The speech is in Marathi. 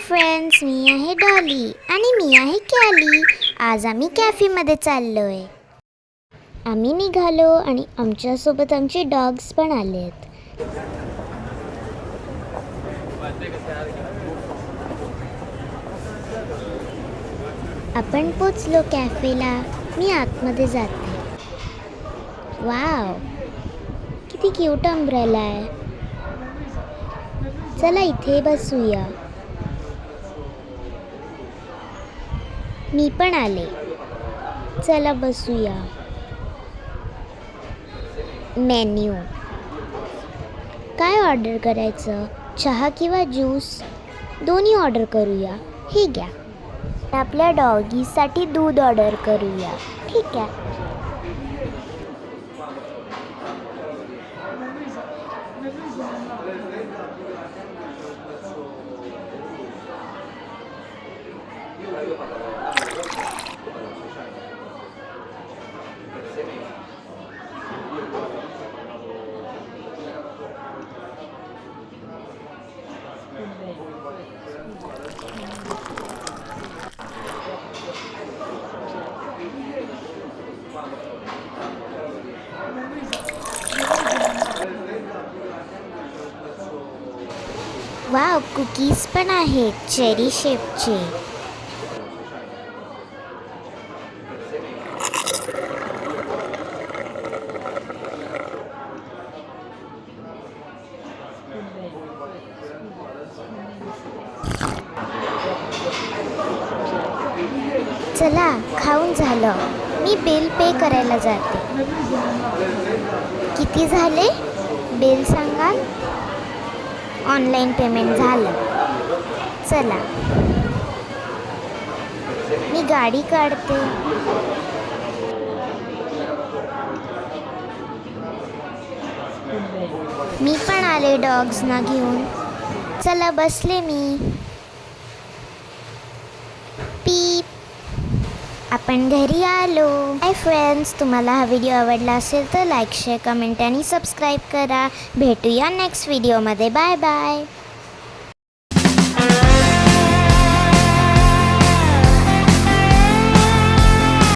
फ्रेंड्स, मी आहे डॉली आणि मी आहे कॅली. आज आम्ही कॅफेमध्ये चाललोय. आम्ही निघालो आणि आमच्यासोबत आमचे डॉग्स पण आलेत. आपण पोचलो कॅफेला. मी आतमध्ये जाते. वाव, किती क्यूट अम्ब्रेला आहे. चला इथे बसूया. मी पण आले. चला बसूया. मेन्यू काय ऑर्डर करायचं? चहा किंवा ज्यूस? दोन्ही ऑर्डर करूया. हे घ्या. आपल्या डॉगीसाठी दूध ऑर्डर करूया. ठीक आहे. वाव, कुकीज पण आहेत चेरी शेपचे. चला, खाऊन झालं. मी बिल पे करायला जाते. किती झाले? बिल सांगाल? ऑनलाईन पेमेंट झालं. चला, मी गाडी काढते. मी पण आले डॉग्सना घेऊन. चला, बसले मी. पीप, आपण घरी आलो. हाय फ्रेंड्स, तुम्हाला हा व्हिडिओ आवडला असेल तर लाईक, शेअर, कमेंट आणि सबस्क्राईब करा. भेटूया नेक्स्ट व्हिडिओमध्ये. Bye bye.